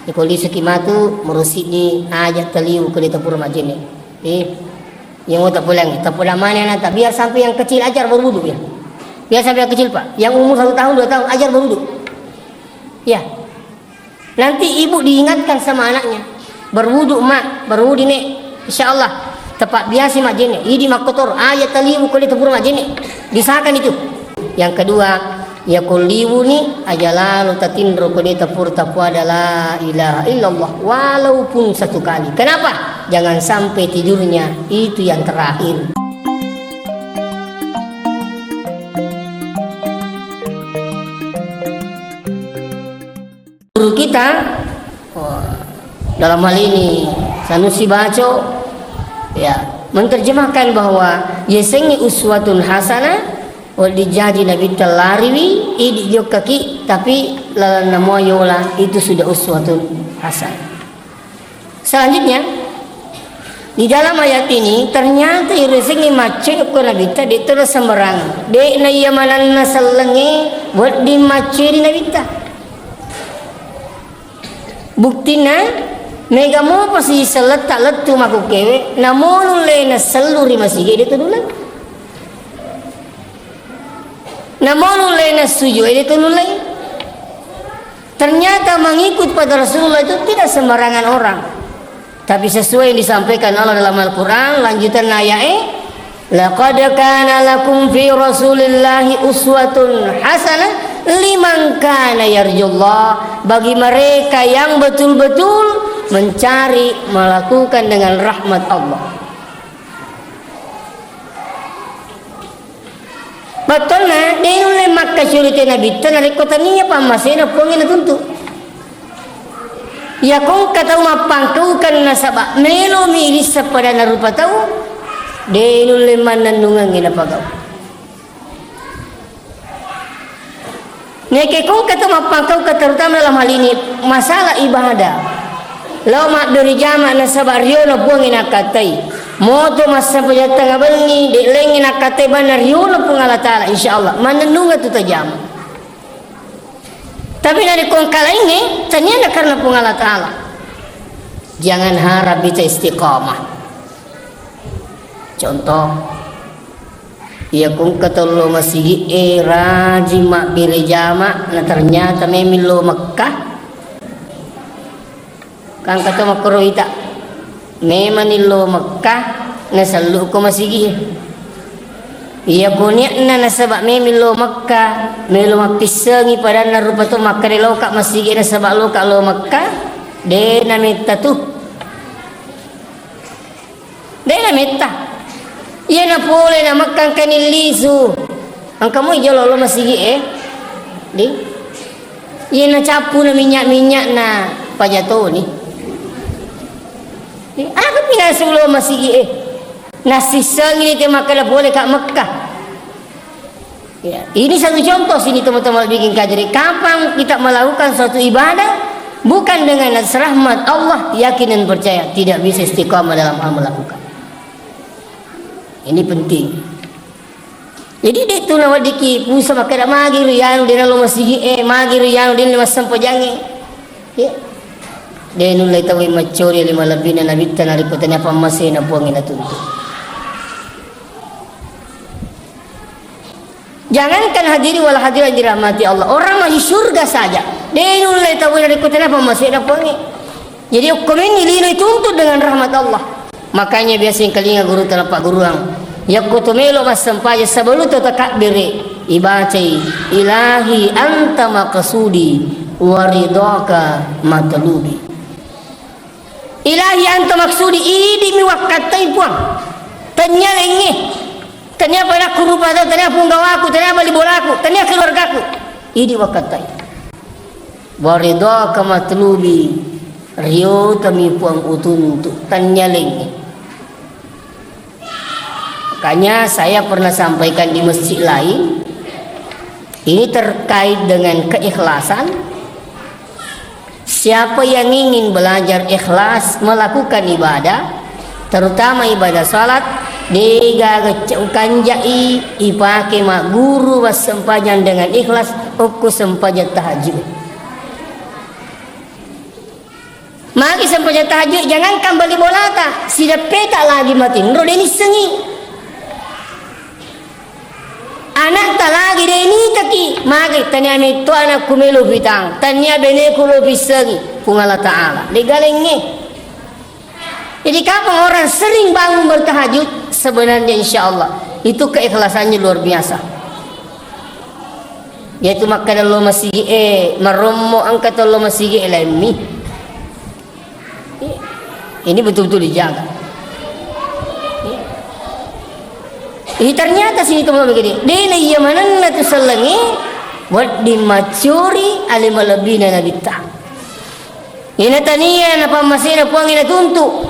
Ikoli sekimatu merusini ajak teliu ke ditapur majene. Yang tak pulang, tak pulang mana nanti. Biar sampai yang kecil ajar berwudu ya. Biar sampai yang kecil pak. Yang umur 1 tahun 2 tahun ajar berwudu. Ya. Nanti ibu diingatkan sama anaknya. Berwudu mak, berwudu nek. Insya Allah. Tepat biasa majene. Ini mak kotor. Ajak teliu ke ditapur majene. Disahkan itu. Yang kedua. Ya kulliwu ni ajalalu tatindro kode tapur tapu adalah ilaha illallah walaupun 1 kali. Kenapa? Jangan sampai tidurnya itu yang terakhir. Guru kita dalam hal ini Sanusi Baco ya menerjemahkan bahwa yesengi uswatun hasanah wal dijadi nabi talariwi idi kaki tapi lalana moyola itu sudah uswatun hasan. Selanjutnya di dalam ayat ini ternyata iresengi macet ko nabi tadi terus sembarangan de na yamanan nasallengi buat di macet nabi ta buktina mega mo pasti seletak letu maku kewe namun le na seluri masih itu dulu. Namun ulai nasuju itu nulai. Ternyata mengikut pada Rasulullah itu tidak sembarangan orang. Tapi sesuai yang disampaikan Allah dalam Al-Quran. Lanjutan ayat laqad kana lakum fi Rasulillahi uswatun hasanah liman kana yarjullah. Bagi mereka yang betul-betul mencari melakukan dengan rahmat Allah. Betul na, dia nulai Makkah syuriti Nabi itu nari kota niya pamasina pungin na tuntu. Ya kung kataw mapangkukan na sabak melo miiris sa pada narupa tao, dia nulai mananungang ginapagaw. Neke kung kataw mapangkaw terutama dalam hal ini masalah ibadah. Law mak dari jama na sabak riyo na buangin akatay. Moto masa pajatang abelni di lengi nakate banar yulo pun Allah Ta'ala insyaallah manenunga tu tajam. Tapi dari kongkala ini ternyata karena pun Allah Ta'ala. Jangan harap bisa istiqamah. Contoh ya kung katullo masigi raji mak birejama na ternyata memilo Makkah kan kata makroita memang ilo Makkah nasalu ko masigi iya punya na nasabak memilo Makkah melo mapisangi pada narupa to Makkah de loka masigi nasabak loka lo Makkah de namita tu de namita iya na pole na Makkah kanilisu ang kamu ijalo lo masigi di iya na capu na minyak na pajato ni. Aku pindah sebelum masih nasi sengini tema kalau boleh kat Mekah. Ya, ini satu contoh sini teman-teman bikin kajian. Kapan kita melakukan suatu ibadah bukan dengan rahmat Allah yakin dan percaya tidak bisa istiqamah dalam hal melakukan. Ini penting. Jadi dia tu nawat diki pusa makada magi rianu dia lo masih magi rianu dia masam pajangi. Ya. Dia nulai tahu macori 5 lebih na nabita na rikutan apa masih na buangin na tuntu. Jangankan hadiri wala hadirin dirahmati Allah. Orang masih surga saja. Dia nulai tahu na rikutan apa masih na buangin. Jadi hukum ini lino tuntut dengan rahmat Allah. Makanya biasa yang kalinga guru terapak guruang. Yakutumelo mas sampaja sebelum tu takbiri ibacai ilahi anta maqsudi waridaka matlubi. Ilahi anta maksudi idi mi wakatai puang tanya lengi tanya pada kurupa atau tanya punggawaku tanya bali bolaku tanya keluargaku idi wakatai waridaka matlubi rio tami puang utuntu tanya lengi. Makanya saya pernah sampaikan di masjid lain ini terkait dengan keikhlasan. Siapa yang ingin belajar ikhlas melakukan ibadah, terutama ibadah salat, diga kanjai ipake mak guru was sempajan dengan ikhlas, uku sempajan tahajud. Magi sampai tahajud jangankan beli bolata, sida peta lagi mati. Nro ini sengi. Anak tak lagi ini taki. Magi tanya itu anak kumelu bitang. Tanya bene kulo bisagi. Pungala Ta'ala. Digalengnya. Jadi kapan orang sering bangun bertahajud, sebenarnya insya Allah itu keikhlasannya luar biasa. Yaitu maka Allah masih maromo angkat Allah masih elemi. Ini betul-betul dijaga. Ternyata sini teman begini. Dena iya mananna tu salangi buat dimacuri alimalabina nabita. Ina tania napa masina puang ina tuntu.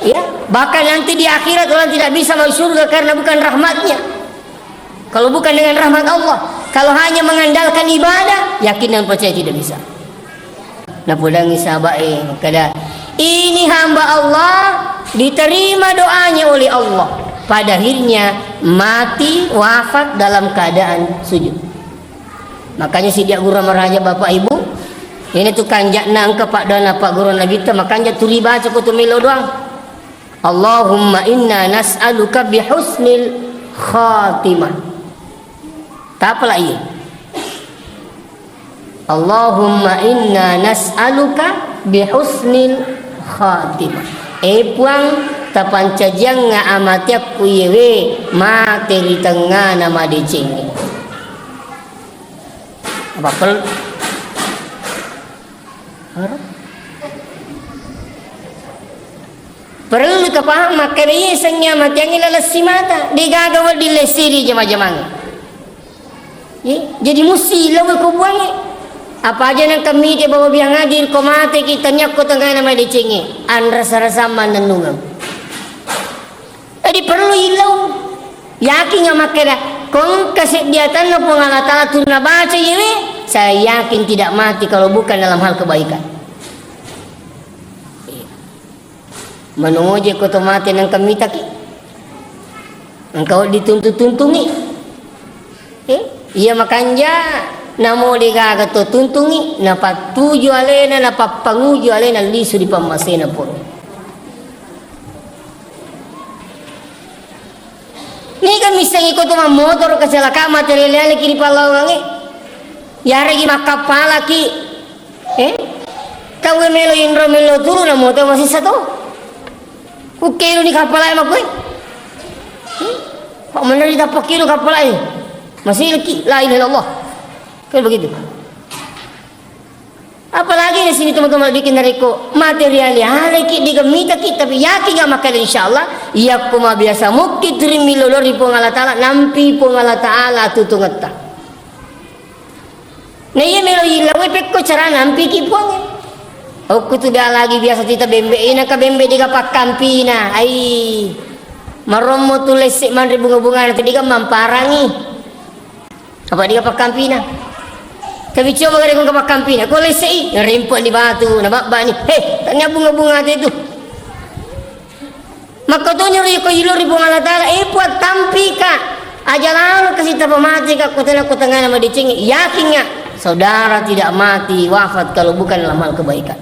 Ya, bahkan nanti di akhirat orang tidak bisa masuk surga karena bukan rahmatnya. Kalau bukan dengan rahmat Allah, kalau hanya mengandalkan ibadah, yakin dan percaya tidak bisa. Nah pulangi sahabat kada ini hamba Allah diterima doanya oleh Allah. Pada akhirnya mati wafat dalam keadaan sujud. Makanya si dia guru meraja bapak ibu. Ini tu kanjak nang ke pak dana pak guru nabi ta makanya tuli baca kutu milo doang. Allahumma inna nas'aluka bihusnil khatimah. Tak apalah iya. Allahumma inna nas'aluka bihusnil khatimah. Puang tapancajang nga amatiak kuyewe materi tengah nama dicingi. Apa pel? Perlu kapahang makanya isengnya matiang ilalas si mata digagawa dilesiri jama-jamang. Jadi musi lawa ko buangi. Apa aja nang kami dia bawa biang ngaji ko mate kita nyak ko tengah nama dicingi. An rasa-rasa manenungang. Jadi perlu ilau. Yakin nga makanya kung kesediatan na po nga ta'ala na baca ini, saya yakin tidak mati kalau bukan dalam hal kebaikan. Menunguji ko mati ng kamitaki. Engkau dituntut-tuntungi. Iya makanya namo digaga to tuntungi napatuju alena napapanguju alena lisu di pamasena puro. Ni kan misang ikut ma motor kecelakaan materialnya kini palauangi. Yari makapala ki. Kau melo indro melo turu na motor masih satu. Kukero ni kapal ay makoy. Pak mana di dapat kilo kapal ay. Masih lagi la ilaha illallah. Kan begitu. Apalagi di sini teman-teman bikin dari ko materialnya lagi digemita kita tapi yakin enggak makan insyaallah iya kuma biasa mukti terimi lolori po ngala taala nampi po ngala taala tutungata. Nah iya melo ilawe pekko cara nampi ki po. Aku tu dah lagi biasa kita bembe ina ka bembe di kapak kampina ai maromo tu lesik man bunga-bunga nanti diga mamparangi apa di kapak kampina tapi coba gade kong kapak kampina ko lesik rimpot di batu na babba ni tanya bunga-bunga itu maka tu nyuri ko ilur di bunga latala puat tampi ka aja lalu kasita pamati ka ko tengah nama dicingi yakin nga saudara tidak mati wafat kalau bukan dalam hal kebaikan.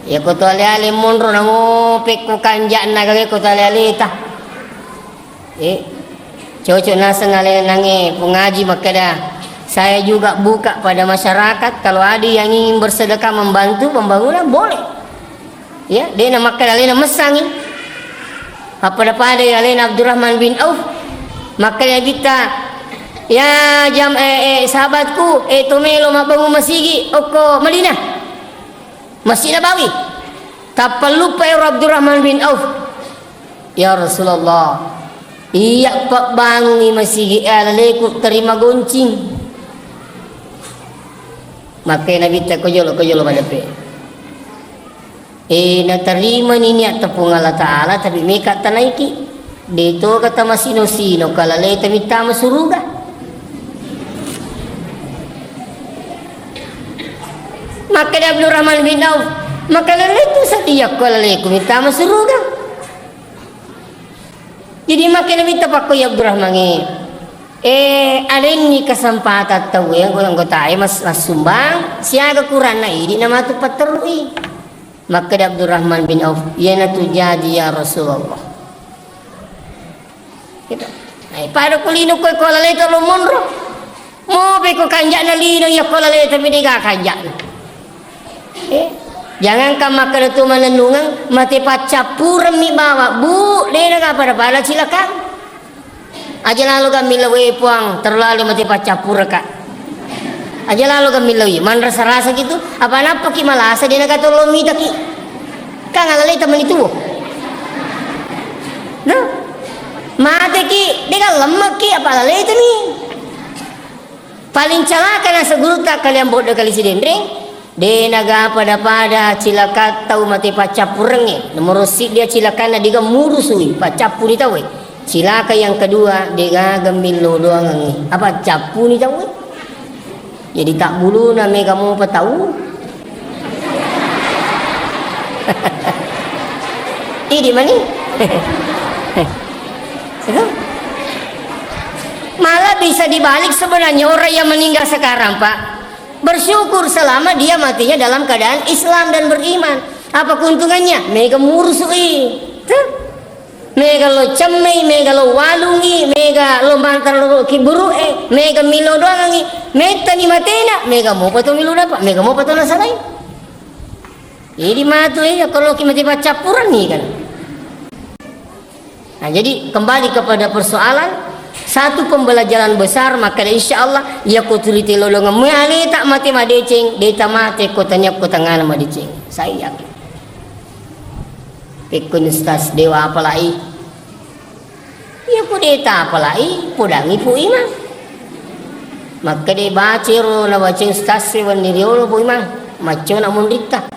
Ya ko to ali munro nango pek ko kanjak na gage ko to ali ta. Cocok na sengale nange pengaji makada. Saya juga buka pada masyarakat kalau ada yang ingin bersedekah membantu pembangunan boleh. Ya, dia nama makada lena mesangi. Apa pada Alena Abdurrahman bin Auf. Makanya kita ya jam sahabatku tumelo mabangun masigi oko Madinah. Masjid Nabawi. Tak perlu Pak Abdurrahman bin Auf. Ya Rasulullah. Iya pak bangi masih alaleku terima goncing. Maka Nabi tak kojolo pada pe. Na terima ni niat tepung Allah Ta'ala tapi mereka tanaiki. Dito kata masino-sino kalale tamita masuruga. Maka Abdul Rahman bin Auf maka itu setiap kali aku minta masuruga. Jadi makin minta pak ya Abdul Rahman ada ini kesempatan tahu yang kau tahu mas sumbang siaga Quran na ini nama tu paterui Maka Abdurrahman bin Auf, yana tu jadi ya Rasulullah. Gitu. Ay pada kulino ko laleta lo monro. Mo be ko kanjak na lino ya ko laleta mi diga kanjak. Jangan kamak tu manenungang mati pacapur mi bawa bu dena ka pada silakan. Aja lalu kami lewe puang terlalu mati pacapur ka. Aja lalu kami lewe man rasa gitu. Apa napa ki malasa dena ka tolo mi taki. Kang alale teman itu. Nah. Mate ki deka lemak ki apa lale itu mi. Paling celaka na seguru tak kalian bodoh kali si dendring. De naga pada cilaka tahu mati pacapurenge nomor si dia cilaka na diga murusui pacapuri tahu cilaka yang kedua dia gambil lo doang apa capu ni tahu jadi tak bulu na me kamu apa tahu di mana malah bisa dibalik sebenarnya orang yang meninggal sekarang Pak bersyukur selama dia matinya dalam keadaan Islam dan beriman. Apa keuntungannya? Mega murusui. Mega lo cemai, mega lo walungi, mega lo mantar lo kiburu mega milo doangi, meta ni matena, mega mau pato milo dapat, mega mau pato nasarai. Ini matu kalau kita mati baca puran nih kan. Nah, jadi kembali kepada persoalan satu pembelajaran besar maka insya Allah ya kuturiti lolongan muali tak mati madecing deta mati kotanya kotangana madecing saya yakin pikun stas dewa apalai ya ku deta apalai pudangi pu imam maka de baciro na bacing stas wan niriolo pu imam maco na mundita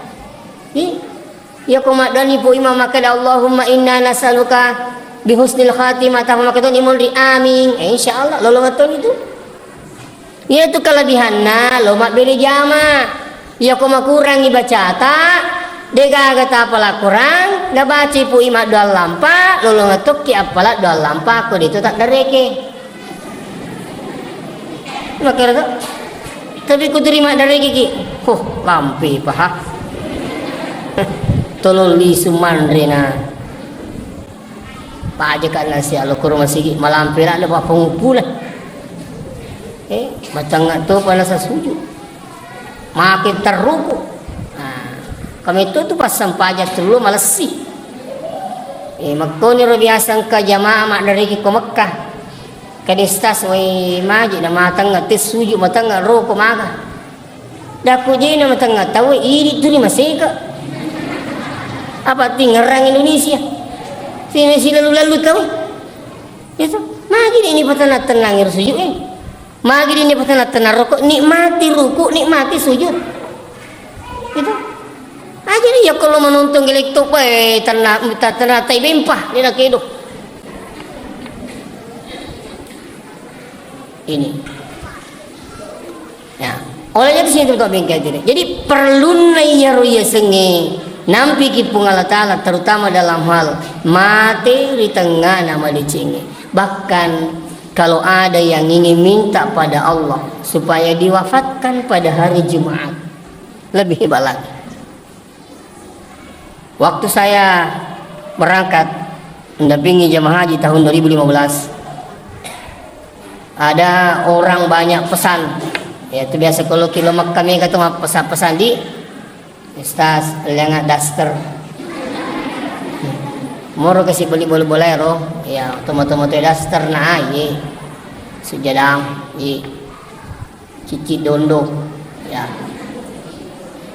ya ku madani pu imam maka Allahumma inna nasaluka bihusnil khatimah tahu maka itu imul amin insyaallah lo ngaton itu ya itu kelebihanna lo mak beli jama ya koma kurang ibaca tak dega kata apalah kurang da baci pu ima doal lampa lo ngatok ki apalah doal lampa ko itu tak dareke maka itu tapi ku terima dareke ki lampi paha tolol li sumandrena aja kan nasi alo kurma sigi malampira le pa pengumpulan macam tu pada sujud makin terruku kami itu tu pas sampajak dulu malesi makoni ro biasa ka jamaah mak dari ki ko Mekkah kadistas we maji na matang ngatis sujud matang ro ko maga da ku je na matang tahu ini tu ni masih ke apa tingerang Indonesia sini lalu tahu itu magi ini patana tenang sujud magi ini patana tenang rokok nikmati ruku nikmati sujud itu aja nih ya kalau menonton gelek tu tanah tai bempah dia nak hidup ini ya olehnya di sini tuh bengkel jadi perlu naya roya sengi nampi ki Allah Ta'ala terutama dalam hal mati di tengah nama dicingi bahkan kalau ada yang ingin minta pada Allah supaya diwafatkan pada hari Jumat lebih hebat lagi waktu saya berangkat mendampingi jemaah haji tahun 2015 ada orang banyak pesan ya itu biasa kalau kilo kami kata pesan-pesan di Ustaz, lengat daster. Moro kasih beli bolero, ya tomato daster na ye. Sujadang, ye. Cici dondo, ya.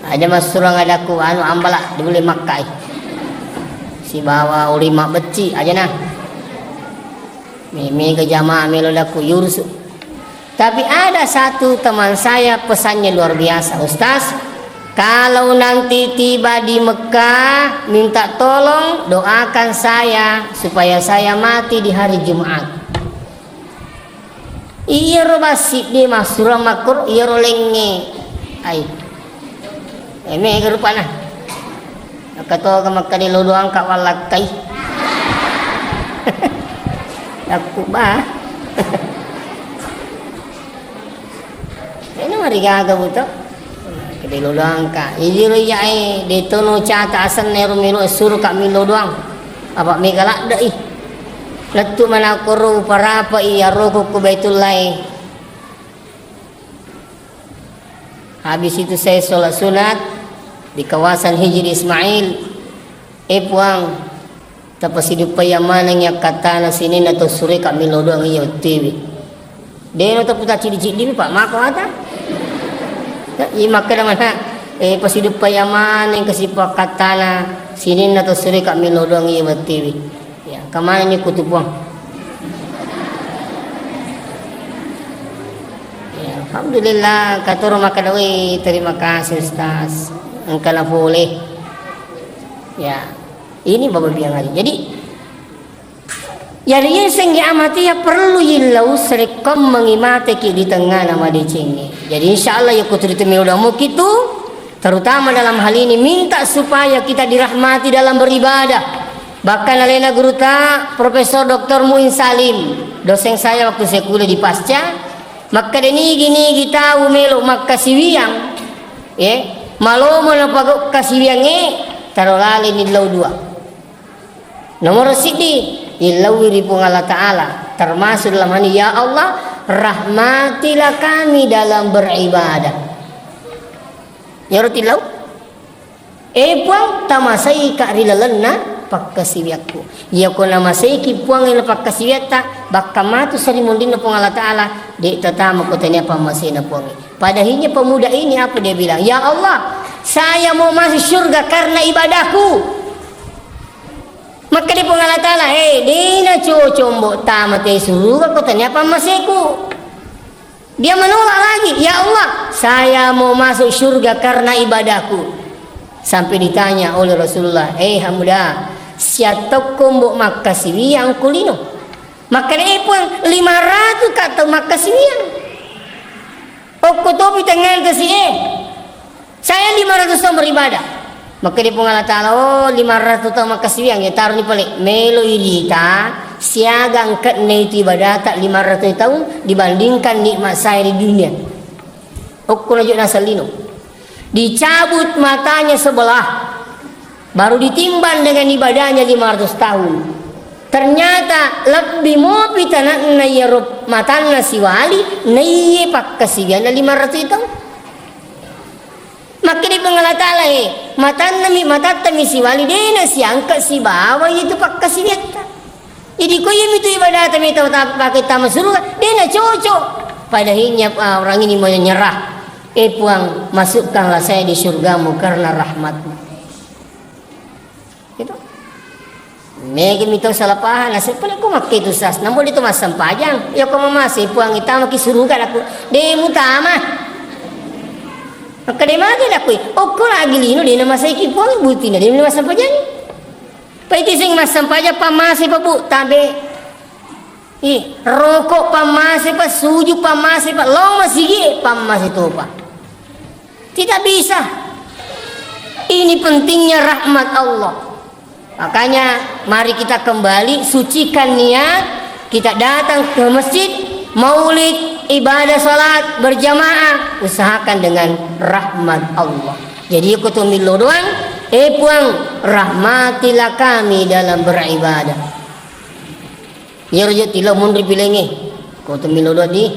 Ada mas surang ada ku anu ambala dibeli makai. Si bawa ulima beci aja nah. Mimi ke jamaah melo daku yursu. Tapi ada satu teman saya pesannya luar biasa, Ustaz. Kalau nanti tiba di Mekah, minta tolong doakan saya supaya saya mati di hari Jumat. Iya ro basi di masura makur iya ro lenge. Ai. Eme ke rupana. Kato ka Mekah di lo doang ka walakai. Aku ba. Ini mari gaga buto. Kede lo doang ka. Ini lo ya dito no cata asan nero milo suruh kak milo doang. Apa megalak dah Latu manakuru para apa iya roko ku Baitullah. Habis itu saya sholat sunat di kawasan Hijri Ismail. Puang tapos hidup pa yaman yang kata na sinin atau suri kak milo doang iya TV. Deno tapos ta cidi-cidi pak mako ata. Maka naman pasidup pa yaman yang kasipa katana sinin atau suri kak milo doang iya TV. Ya, kemana ni kutubuang? Ya, alhamdulillah katoro makadawi terima kasih Ustaz. Engkau na boleh. Ya, ini bapak biang aja. Jadi yang sing amati ya perlu yilau serekom mengimati ki di tengah nama dicingi. Jadi insyaallah ya kutritu udah mau gitu, terutama dalam hal ini minta supaya kita dirahmati dalam beribadah. Bahkan alena guru ta Profesor Dr. Muin Salim, dosen saya waktu saya kuliah di Pasca, maka ini gini kita umelo makasiwiang, ya malo manapagok kasiwiange tarolali ni law dua. Nomor sidi ilawi ripung Allah Ta'ala termasuk dalam hal ya Allah rahmatilah kami dalam beribadah ya rotilau puang tamasai ka rilalana pakkasiwiakku ya ko namasai ki puang ina pakkasiwiata bakkamatu sarimundin na puang Allah Ta'ala di tatama ko tanya pamasai na puang padahinya pemuda ini apa dia bilang ya Allah saya mau masuk surga karena ibadahku. Maka di Allah Ta'ala, dina cocombo tamat surga kau tanya apa masiku. Dia menolak lagi, ya Allah, saya mau masuk surga karena ibadahku. Sampai ditanya oleh Rasulullah, Hamda, siapa kombo makasiwiang kulino? Maka dia pun 500 kata makasiwiang. Oko topi tangan kasi saya 500 tahun beribadah. Maka di Allah Ta'ala 500 tahun makasiwiang ya taruh ni palik melo idita siaga angkat na itu ibadah tak 500 tahun dibandingkan nikmat saya di dunia. Okko najuk nasalino dicabut matanya sebelah baru ditimbang dengan ibadahnya 500 tahun. Ternyata lebih mau pitana na yarub matana siwali na iye pakkasiwiang na 500 tahun. Maka di Allah Ta'ala matatami si walidena si angkat si bawa itu pakai biata. Jadi kau yang itu ibadah tapi tahu pakai tamat surga dia cocok. Padahinya orang ini mau nyerah. Puang masukkanlah saya di surgamu karena rahmatmu. Gitu. Megi mitong salah paham nasib pala ko makitu sas. Namun itu mas sampajang. Ya ko mamasi puang itama ki surga aku. Demu tama. Maka dia mati dah kui. Okko lagi lino dia nama saya kipuang buti na dia nama sampajan. Paiti sing mas sampaja pamase pa bu tabe. Rokok pamase pa suju pamase pa long masigi pamase to pa. Tidak bisa. Ini pentingnya rahmat Allah. Makanya mari kita kembali sucikan niat kita datang ke masjid maulid ibadah salat berjamaah usahakan dengan rahmat Allah. Jadi aku tu milo doang puang rahmatilah kami dalam beribadah. Ya rajut tilo mun ripilengi. Aku tu milo doang di.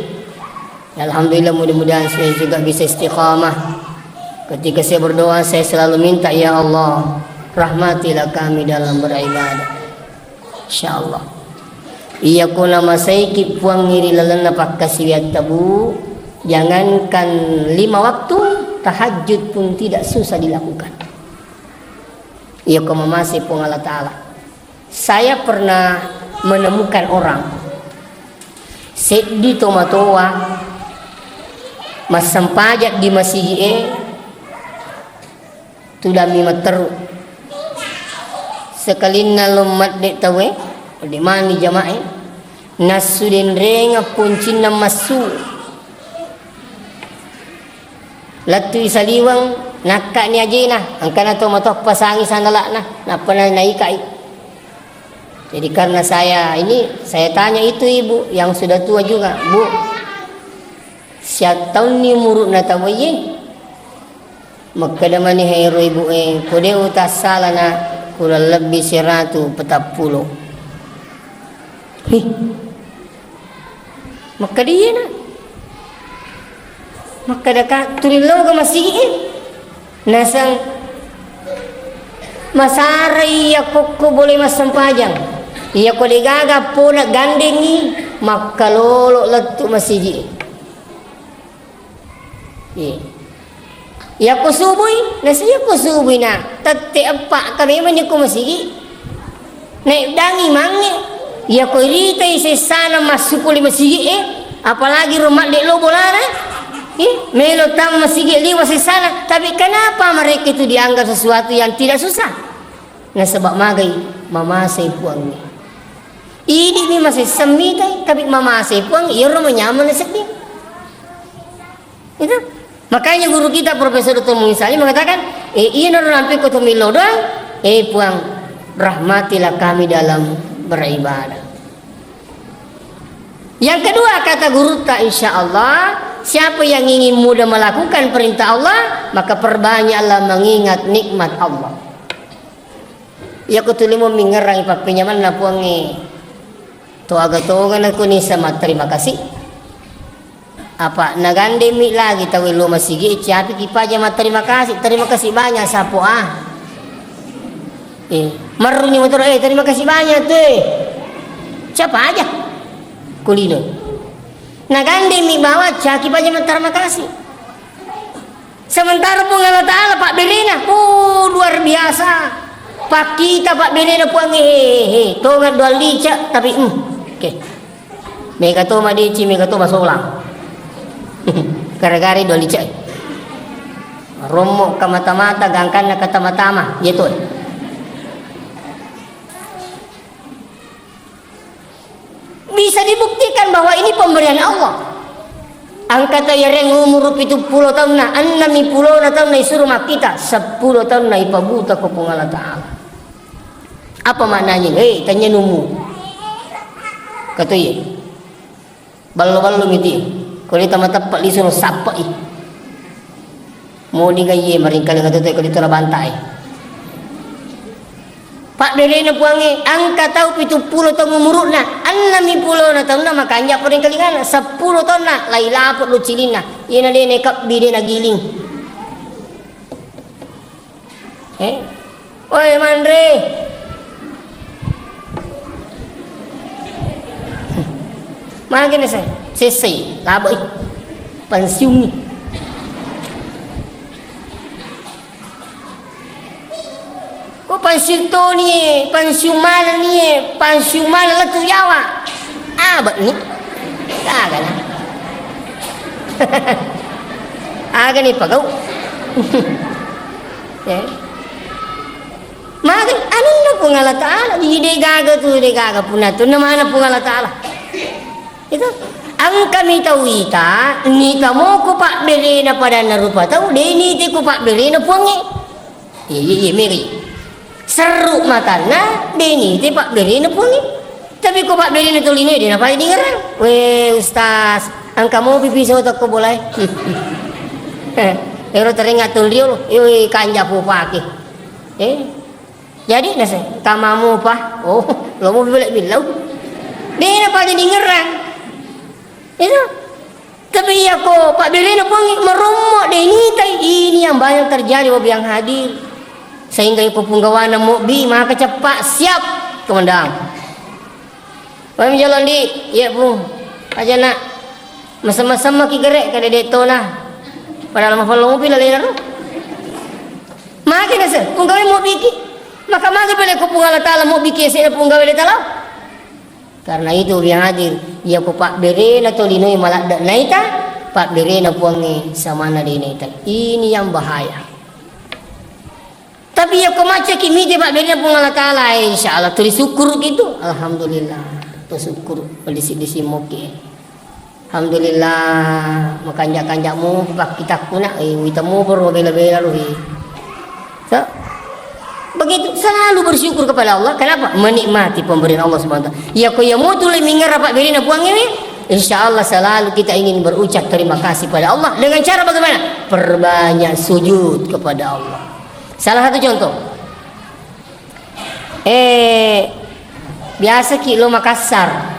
Alhamdulillah mudah-mudahan saya juga bisa istiqamah. Ketika saya berdoa saya selalu minta ya Allah rahmatilah kami dalam beribadah. Insyaallah. Iya ko nama saya kipuang ngiri lalana pakkasiwiat tabu. Jangankan 5 waktu tahajud pun tidak susah dilakukan. Iya ko mamasi pun Allah Ta'ala. Saya pernah menemukan orang di tomatoa mas sampajak di masjid sudah mimater sekalin na lumat dek tawe di mana jamaah nasudin renga puncin na masu latu isaliwang nakak ni aja nah angkana to matoh pasangi sanala nah napa na naikai. Jadi karena saya tanya itu ibu yang sudah tua juga, Bu siat tahun ni murut na tawaye Magkadamani hayro ibu kude utas salana kurang lebih 140. Maka dia na. Maka dekat tulilau ke masih nasang masarai ya koko boleh masang pajang. Iya ko digaga po na gandengi makalolo letu masih. Ya ko subuy, nasiya ko subuy na. Tati apa kami man ko masigi. Na dangi mangi. Ya ko iritay sana masukuli masigi apalagi rumah di lobo lara. Melo tam masigi liwas sana. Tapi kenapa mereka itu dianggap sesuatu yang tidak susah? Nah sebab magai mamasay puang ni. Ini ni masih semitay tapi mamasay puang iyo nyaman na sakit. Itu. Makanya guru kita Profesor Dr. Muisali mengatakan, iya nampi ko tumilo doang, puang rahmatilah kami dalam beribadah. Yang kedua kata guru ta insya Allah, siapa yang ingin mudah melakukan perintah Allah, maka perbanyaklah mengingat nikmat Allah. Ya ko tulimo mingerang ipapinyaman na puang to agatogan ako ni sama terima kasih. Apa nagandemi lagi tahu lu masih tapi kipaja mah terima kasih banyak sapo marunyi motor terima kasih banyak tuh siapa aja kulino nagandemi bawa kipaja mah terima kasih sementara pun Allah Ta'ala Pak Berena luar biasa Pak kita Pak Berena pun tongan dua lica tapi oke mega toma dici mega toma solang gara-gara dua licai romo ke mata-mata gangkan ke tama-tama gitu bisa dibuktikan bahwa ini pemberian Allah angkata yang umur 70 tahun na 60 tahun na isuruh kita 10 tahun na ipabuta ko kung Allah Ta'ala apa maknanya tanya numu kata iya balo-balo miti kalau kita matapak disuruh sapa mau digaye maringkali kata tu kalau itu bantai Pak Berena puangi angka tahu 70 tahun umurna 60 tahun na makanya maringkali kana 10 tahun na lai lapot lu cilina ina dia nekap bide na giling oi Mandre makin saya selesai labo pensiun ni kok pensiun tu ni pensiun mana lah tu Jawa abad ni agak lah agak ni pagau makin anu pun Allah Ta'ala di gaga punah tu nama pun Allah Ta'ala itu ang kami tawita nita mo ko Pak Berena pada narupa tahu deni ti ko Pak Berena puangi iya meri seru matana deni ti Pak Berena puangi tapi ko Pak Berena tulino dia apa di ngerang ustaz ang kamu pipiso tak ko boleh ero teringat tulio kanja po pake jadi nasa kamamu pa lo mo bilang dia apa di ngerang itu tapi ya kok Pak Berena pun merumuk deh ini yang banyak terjadi bagi yang hadir sehingga ikut penggawana mubi maka cepat siap komandan kami jalan di ya bung aja nak masa-masa ki gerek kada deto nah padahal mafalo mobil lain ro makin asa penggawe mubi ki maka magi balik ko Allah Ta'ala mubi ki sa penggawe de talau karena itu yang hadir ya ko Pak Berena tolinoy malakda naita Pak Berena puangi sama na dinaita ini yang bahaya tapi ya ko maca kimi Pak Berena pun Allah Ta'ala insyaallah tulis syukur gitu alhamdulillah tu syukur disi moki alhamdulillah makanja-kanjamu pak kita kuna witamu berbela-bela ruhi so begitu selalu bersyukur kepada Allah. Kenapa? Menikmati pemberian Allah Subhanahu wa taala. Ya ko yamutu le mingar Pak Berena puang ini insya Allah selalu kita ingin berucap terima kasih pada Allah dengan cara bagaimana? Perbanyak sujud kepada Allah. Salah satu contoh, biasa ki lo Makassar,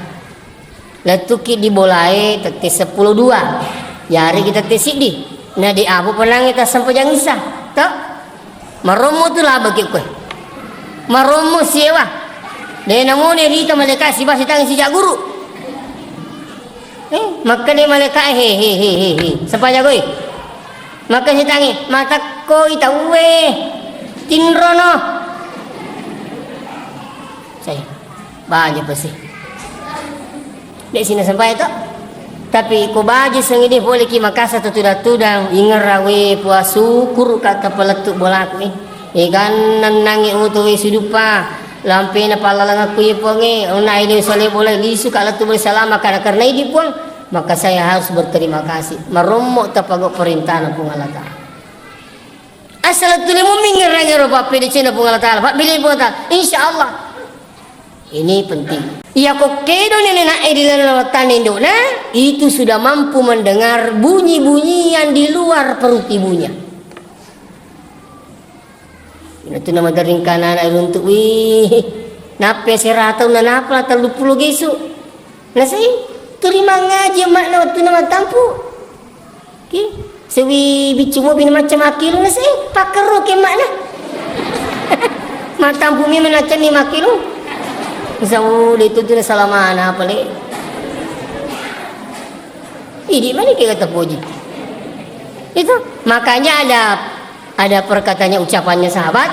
letu ki dibolai tete 10-2, yari kita tesik di, nah di abu penang kita sampai jangan isah, tak? Maromo tu lah bagi kue, maromo siapa? Dia namun dia kita malaikat si basi tangan si guru. Maka dia malaikat he sampai jago. Maka si tangi mata koi tahu tinrono. Saya banyak pasti. Di sini sampai itu. Tapi ko baji sengidi boleh ki Makassar tudang ingar rawe puas syukur kata peletuk bolak ni. Ikan nanangi utui sudupa. Lampi na palalang aku ipongi unai ini soleh boleh lisu kalau tu boleh salam karena ini pun maka saya harus berterima kasih maromok tapagok perintah na pung Allah Ta'ala asal tu lemu mingir Pak pilih cina pung Allah Ta'ala Pak pilih pun tak insyaallah ini penting iya kok kedo nenek di lautan Indona itu sudah mampu mendengar bunyi-bunyian di luar perut ibunya. Itu nama daring kanan air untuk nape serata una napa terlalu puluh gesu. Nasi terima ngaji makna waktu nama tampu. Ki sewi bicu mo bin macam akilu nasi pakero ke makna. Mak tampu mi menacan ni makilu. Misau itu tu salamana apa le. Ini mana kita kata puji. Itu makanya ada perkataannya ucapannya sahabat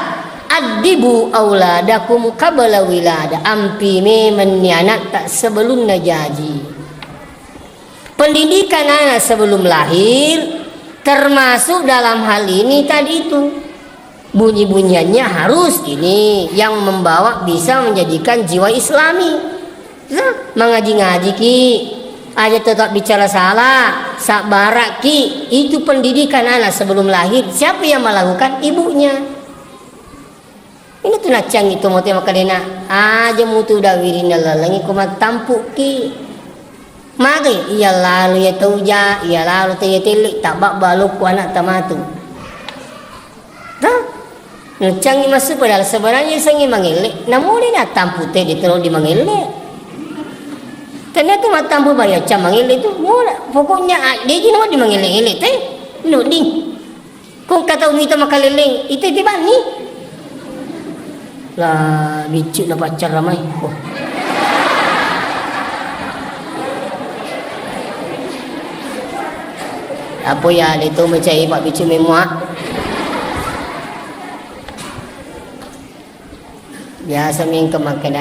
adibu auladakum qabla wilada ampi me menianak tak sebelum najaji. Pendidikan anak sebelum lahir termasuk dalam hal ini tadi itu bunyi-bunyiannya harus ini yang membawa bisa menjadikan jiwa islami. Mengaji-ngaji ki ada tetap bicara salah, sabarak ki, itu pendidikan anak sebelum lahir. Siapa yang melakukan? Ibunya. Ini tu nacang itu mote makalena. Aja mutu dah wirina lalangi kumat tampuk ki. Magi ia lalu ya tauja, ia lalu te telik tabak baluk ku anak tamatu. Dah. Nacang masuk padahal sebenarnya sangi mangelek. Namun dia tampuk te diterus di mangelek. Ternyata mata ambu bayar cam mangilek tu mula pokoknya dia je nak di mangilek-ilek teh no ding kau kata umi tu makaleleng itu tiba ni lah bicu nak pacar ramai apa ya dia tu macam pak bicu memuak biasa mingkem makan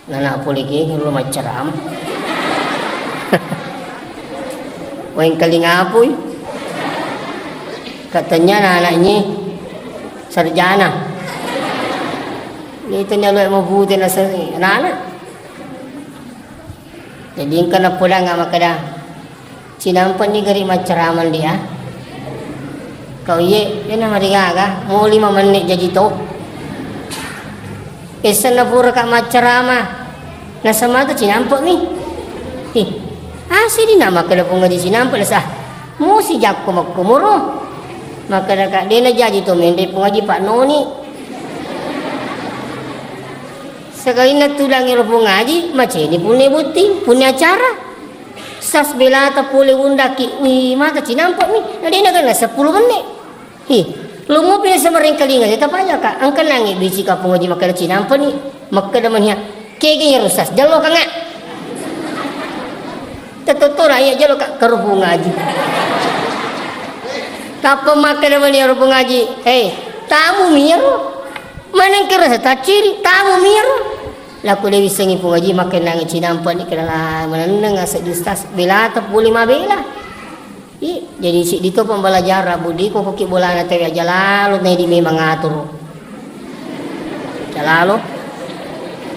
Nana boleh ke kalau macam Weng kali ngapui katanya anaknya sarjana itu nyaluk mau butin anak jadi kena pulang nggak makada cinampan ni gari macam dia kau ye dia nama dia kah mau 5 menit jadi tu Esan na pura ka macarama na sama to cinampak ni. Asli nama kada punga di cinampak na sa. Mo si jak ko magkumuro. Makada ka de na jaji to mende punga di Pak Noni. Sekali na tulang iro punga di maceni punya buti punya acara. Sas bela ta pule undaki wi mata cinampak ni. Na de na kana 10 menit. Lumo pina sa maring kalinga ita panya ka ang kanangi bisi ka pungaji makada cinampa ni makada manhiya kege rusas jalo ka nga tatotora ya jalo ka karupu ngaji tapa makada mani rupu ngaji tamu miro manang kerasa taciri tamu miro laku dewi sengi pungaji makanangi cinampa ni kala manang asa justas bela ta puli mabela jadi si dito pembelajar budi ko koki bola na tayo jalalo na di may mengatur jalalo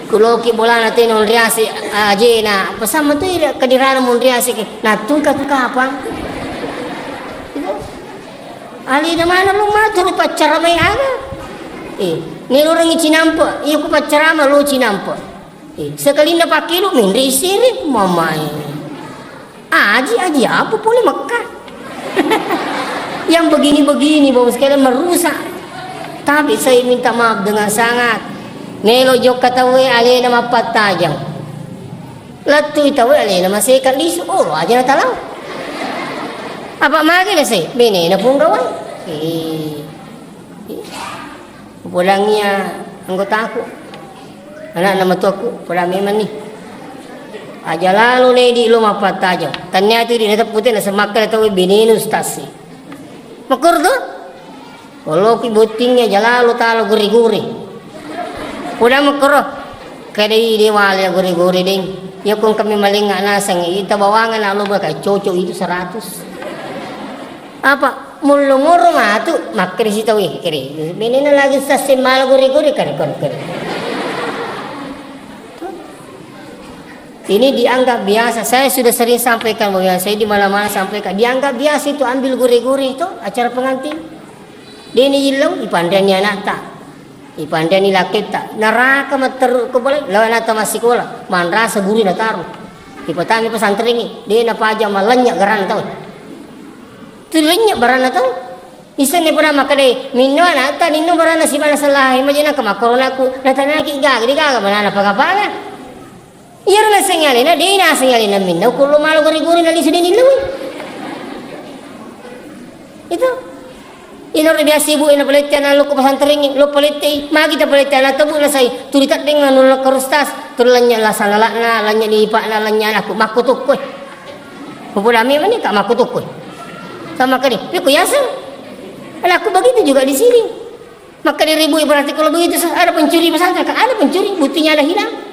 kulo ki bola na tayo non riasi aje na pasama to kadirana mon riasi natung ka apa ali na mana lu matur pacara may aga nilurang cinampa iyo ko pacara ma lu cinampa Sekali na pakai lu mindri sirik mamai. Aji apa boleh Mekah. Yang begini-begini bawa sekalian merusak. Tapi saya minta maaf dengan sangat. Nelo jok katawe ale nama patajang. Latu itawe ale nama sekat lisu. Oh aja na talang. Apa magi na say? Bini na pong gawan. Pulangnya anggota aku. Anak nama tu aku. Pulang memang ni. Aja lalu nih di lo mapat aja. Ternyata di neta putih na semakar tahu bini ustasi. Makur tu? Kalau pi butingnya jalalu talo guri-guri. Udah makur. Kadai dia wali guri-guri ding. Ya kung kami malinga nasang ita bawangan alo ba kay cocok itu 100. Apa? Mulunguro matu makri si tawi kiri. Bini na lagi sa simal guri-guri kare. Ini dianggap biasa. Saya sudah sering sampaikan bahwa saya di mana-mana sampaikan. Dianggap biasa itu ambil guri-guri itu acara pengantin. Dia ini ilang ipandani anak tak. Ipandani laki tak. Neraka mater kebalik. Lawan anak masih sekolah. Manrasa guri na taruh. Ipatami pesantren ini. Dia napa aja malenyak geran tau. Tu lenyak barana tau. Isa ni pernah makan deh. Minum anak tak. Minum barana si mana salah. Imagine ka makorona ku. Natanya ki gaga mana apa-apa. Iya na sengalina, dia na sengalina minna. Kulo malu guri-guri na lisu dinin lawi. Itu. Ino biasa ibu ina pelitian na lo pesantren lo peliti. Magi ta pelitian na tabu na say. Turitat dengan nulo kerustas. Turlanya lah sangalak na, lanya lipak na, lanya aku makutuk koy. Populami mana kak makutuk koy. Sama kali. Tapi yasa. Aku begitu juga di sini. Maka diribu berarti kalau begitu ada pencuri pesantren, ada pencuri, buktinya ada hilang.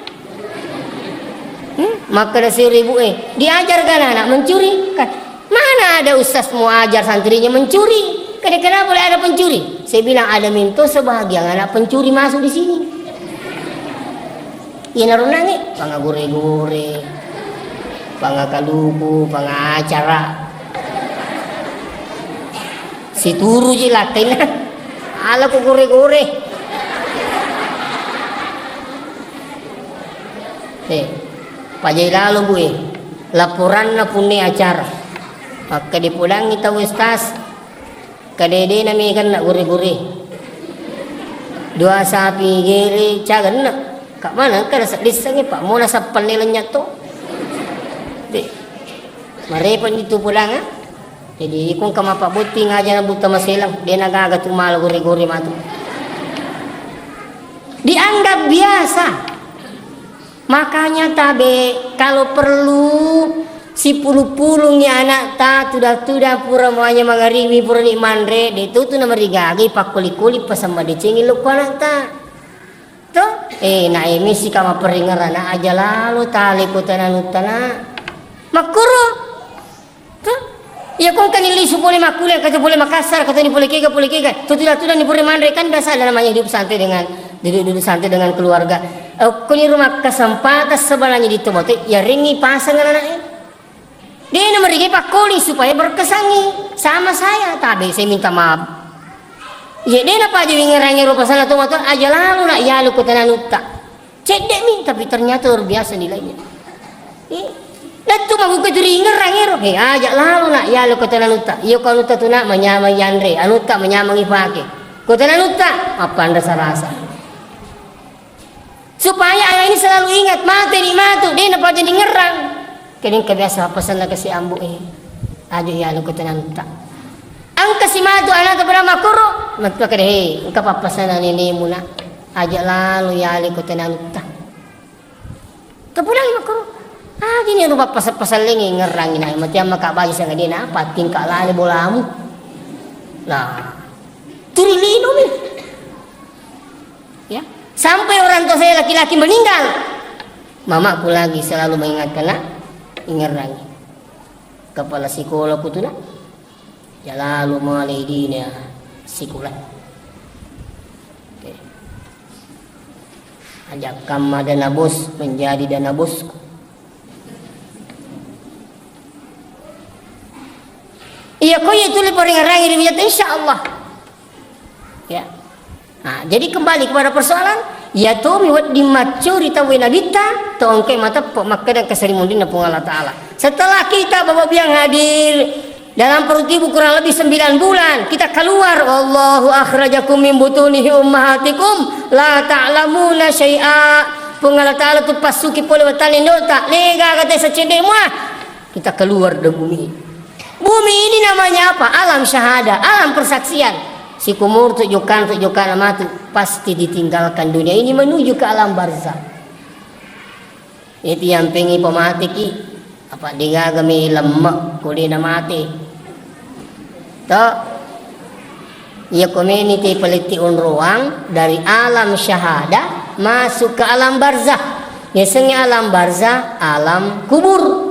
Maka ada 1000 diajarkan anak mencuri kan mana ada ustaz mau ajar santrinya mencuri kenapa boleh ada pencuri saya bilang ada minto sebahagian anak pencuri masuk di sini ina runangi pangagure-gure pangakaluku pangacara si turu ji latin ala ku gure-gure Pajai lalu gue laporan na puni acara maka dipulangi tahu ustaz kadede nami kan nak guri-guri 2 sapi gili cagan nak kak mana kan disangi pak mau nasa panelanya tu mereka itu pulang jadi kung kama pak buting aja na buta masilang dia nagaga tumal guri-guri matu dianggap biasa. Makanya tabe kalau perlu si pulu-pulungnya anak ta tudah pura moanya mangariwi pura ni mandre itu tu nama rigagi pak kuli-kuli pasamba dicengi lu anak ta to na emisi kama peringaran aja lalu tali kutanan utana makuro to ya kung kanili su boleh makule kata boleh Makassar kata ni boleh kega tu tudah ni pura mandre kan biasa ada namanya hidup santai dengan duduk santai dengan keluarga. Kuni rumah kesempatan sebenarnya di tempat ya ringi pasangan anaknya. Dia nomor pak kuli supaya berkesangi sama saya. Tapi saya minta maaf. Ya dia napa aja ngerangi rupa sana tomat aja lalu nak ya lu kutanan utak. Cedek min tapi ternyata luar biasa nilainya. Lalu mah bukan turi ngerangi ro. Aja lalu nak ya lu kutanan utak. Iyo kalau utak tu nak menyamang Yandre, anu tak menyamang Ipake. Kutanan utak apa anda rasa? Supaya ayah ini selalu ingat mati ni matu dia napa jadi ngerang kening kebiasa pesan na kasi ambu ajo ya lu kutanan tak ang kasi matu anak kepada makuro matu ka deh engka papasan na nini muna aja lalu ya lu kutanan tak kepulang makuro gini rupa pasal lengi ngerang ina mati maka bagi sa ngadi na pating ka lali bolamu nah turilino mi ya sampai orang tua saya laki-laki meninggal mamaku lagi selalu mengingatkan nak ingat lagi kepala psikolog itu nak ya lalu mulai dinya psikolog ajak kama dana bos menjadi dana bosku iya kau itu lebih orang ini insya Allah ya. Nah, jadi kembali kepada persoalan ya to mi wad di macuri tawi nabita to angke mata makada kasarimundin na pung Allah Ta'ala. Setelah kita Bapak yang hadir dalam perut ibu kurang lebih 9 bulan, kita keluar, Allahu akhrajakum min butunihi ummahatikum la ta'lamuna syai'a. Pung Allah Ta'ala tu pasuki pole watani nota lega kata secede mah kita keluar dari bumi. Bumi ini namanya apa? Alam syahada, alam persaksian. Si kumur tujukan mati pasti ditinggalkan dunia ini menuju ke alam barzah. Itu yang pengi pemati ki apa digagami lemak kulina mati. To ya community peliti ruang dari alam syahada masuk ke alam barzah. Biasanya alam barzah alam kubur.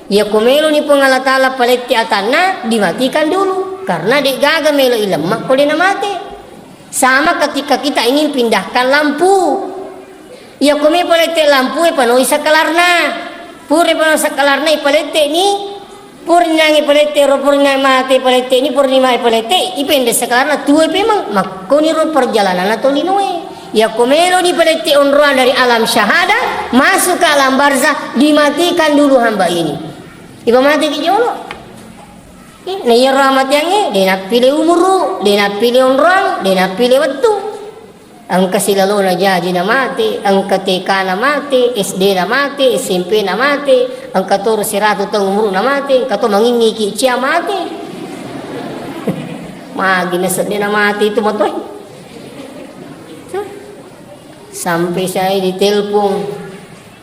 Ya kumelo ni pengala Ta'ala peliti atana dimatikan dulu. Karena digaga melo ilemak boleh mati. Sama ketika kita ingin pindahkan lampu. Ya kami palete lampu panoi sakalarna. Puri panoi sakalarna ipalete ni. Puri nangi palete ro puri nangi mati palete ni puri mai palete ipende sakalarna tuwe memang makoni ro perjalanan atau linue. Ya kumelo ni palete onroan dari alam syahada masuk ke alam barzah dimatikan dulu hamba ini. Iba mati ki jolo. Nah ya rahmat yang dia nak pilih umur, dia nak pilih orang, dia nak pilih waktu. Ang kasilalo na jaji na mati, ang katika na mati, SD na mati, SMP na mati, ang katoro sirato tong umur na mati, ang kato mangingiki siya mati. Maginasad din na mati itu matoy. Sampai saya ditelepon,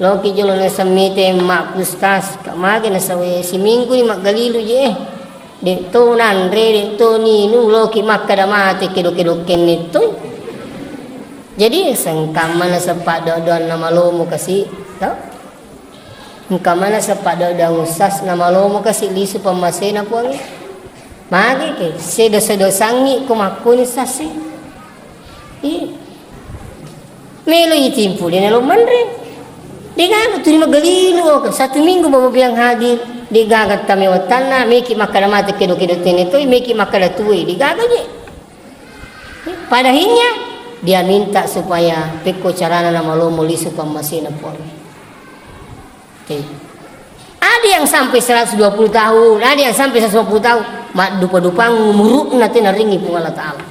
loki jolo na sa mite mak pustas, kamagi na sa si Minggu ni Maggalilo je. Dito nandre dito ni nuloki makada mati kiduk-kidukin nito. Jadi sangkamana sa padodon na malomo kasi tau? Sangkamana sa padodon usas na malomo kasi liso pamasena po ang magi ke sedo-sedo sangi kumakuni sasi. Melo itimpu din na lumandre. Dengan tu ni Maggalilo satu minggu Bapak yang hadir digagat kami watana meki makada mati kedo-kedo teneto meki makada tuwe digagat je. Padahinya dia minta supaya peko carana na malomo lisu pamasina pon. Okay. Ada yang sampai 120 tahun, ada yang sampai 120 tahun, mak dupa-dupa ngumuruk nanti naringi pung Allah Ta'ala.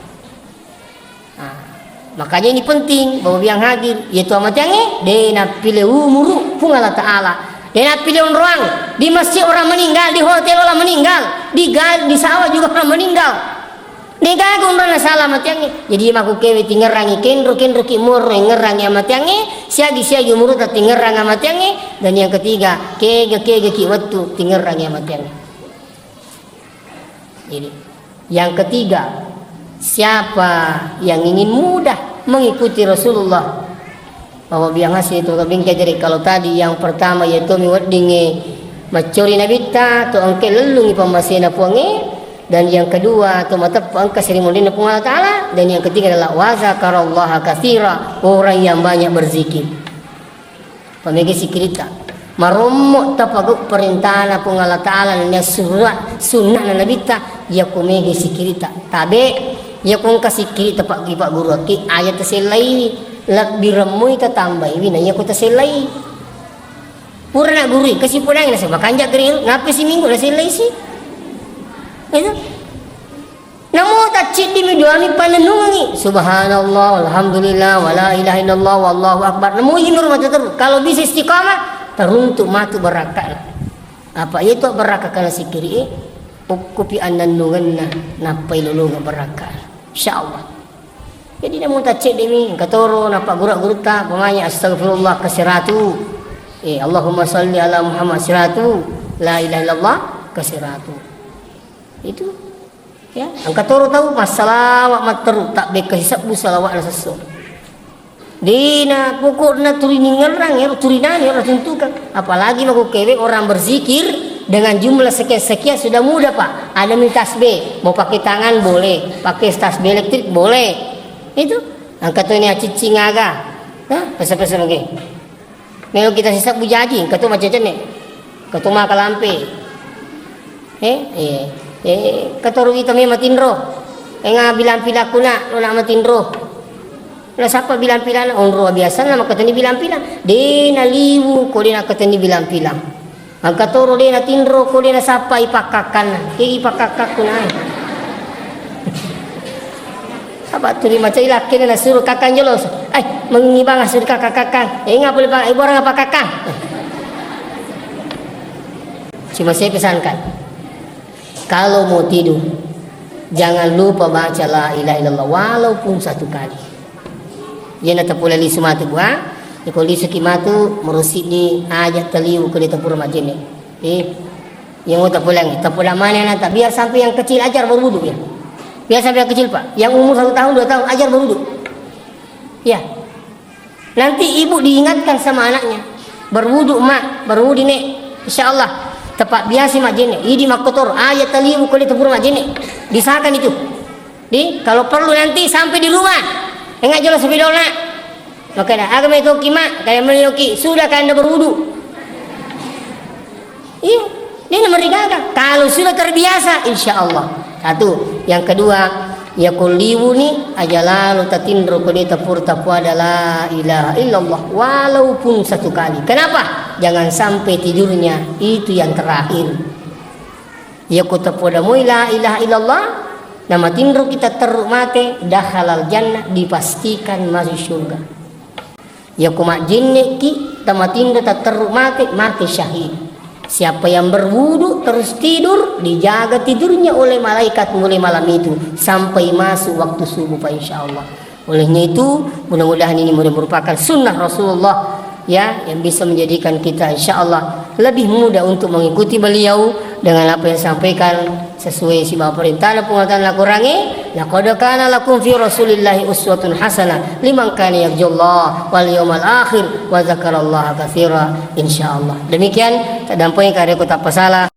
Makanya ini penting bahwa yang hadir yaitu amat yang dia nak pilih umur pun Allah Ta'ala. Dia nak pilih orang di masjid orang meninggal, di hotel orang meninggal, di sawah juga orang meninggal. Dia gagun orang salah amat yang jadi maku kewe tingerangi kenro kimur ngerangi amat yang siagi umur tak tingerang amat yang dan yang ketiga kege ki waktu tingerangi amat yang. Jadi yang ketiga, siapa yang ingin mudah mengikuti Rasulullah bahwa biang hasil itu kabingkai jadi kalau tadi yang pertama yaitu miwadinge macuri nabita to angke lelungi pamasena puange dan yang kedua to matap angka serimulina pung Allah Ta'ala dan yang ketiga adalah wazakarallaha katsira orang yang banyak berzikir pamege sikirita marommo tapaguk perintah pung Allah Ta'ala dan sunnah nabita ya kumege sikirita tabe ya kung kasikiri tapak gipak guru ki ayat selai lak biramui tatambay wina ya ko taselai pura na guru kasi pura na sa bakanja grill ngapi si minggu na selai si itu namo tacid di miduami panenungi subhanallah alhamdulillah wala ilaha illallah wallahu akbar namo inur mata terus kalau bisa istiqamah teruntuk matu berakat apa itu berakat kana sikiri ukupi ananungan na pailulungan berakat insyaallah. Jadi dia mau cek demi katoro napa guru-guru ta pemanya astagfirullah kasiratu. Allahumma shalli ala Muhammad siratu la ilaha illallah kasiratu. Itu ya, ang katoro tahu masalawat materu tak be kahisab bu salawat na sesu. Dina pokok na turiningan orang ya turinani orang tentukan. Apalagi mau kewe orang berzikir dengan jumlah sekian sudah mudah Pak. Ada tasbih, mau pakai tangan boleh, pakai tasbih elektrik boleh. Itu angkat ini cicing aga. Hah, pesa-pesa lagi. Melo kita sisa bujaji, katu macam ni. Katu maka lampe. Katu rugi tami matindro. Enga bilang pilakuna, nona matindro. Lah siapa bilang-bilang onro biasa nama katani bilang-bilang. Dena liwu ko dena katani bilang-bilang. Angka toro dena tindro ko dena sapa ipakakan. Ke ipakakak kunai. Apa tu lima cai laki na suruh kakang jelos. Mengibang suruh kakak-kakang. Enggak boleh bang, ibu orang apa kakang. Cuma saya pesankan, kalau mau tidur jangan lupa baca la ilaha illallah walaupun satu kali. Ia nak pula li sematu buah. Kalau li sekimatu merusini ajak taliu ke dapur majene. Yang tak pula mana nak biar sampai yang kecil ajar berwudu ya. Biar sampai yang kecil Pak, yang umur 1 tahun 2 tahun ajar berwudu. Ya. Nanti ibu diingatkan sama anaknya, berwudu mak, berwudu nek, insyaallah. Tepat biasa majene, idi makotor ayat taliu ke dapur majene. Disahkan itu. Kalau perlu nanti sampai di rumah. Enggak jelas sepidolna. Maka dah agama itu kima kayak menyoki sudah kan anda berwudu. Iya, dia nomor 3. Kalau sudah terbiasa insyaallah. Satu, yang kedua, ya kuliwu ni aja lalu tatindro kode tapur tapu adalah ilaha illallah walaupun satu kali. Kenapa? Jangan sampai tidurnya itu yang terakhir. Ya kutapoda mu la ilaha illallah nama tindro kita teruk mate dah halal jannah dipastikan masuk surga. Ya kumak jinne ki tamatinda tak teruk mati syahid. Siapa yang berwudu terus tidur dijaga tidurnya oleh malaikat mulai malam itu sampai masuk waktu subuh Pak insyaallah. Olehnya itu mudah-mudahan ini merupakan sunnah Rasulullah ya yang bisa menjadikan kita insyaallah lebih mudah untuk mengikuti beliau dengan apa yang disampaikan sesuai sifat perintah dan pengetahuan kurangi. Laqad kana lakum fi Rasulillahi uswatun hasanah liman kana yarjullaha wal yawmal akhir wa dzakarallaha katsira insyaallah. Demikian tadampoi karya kota pasala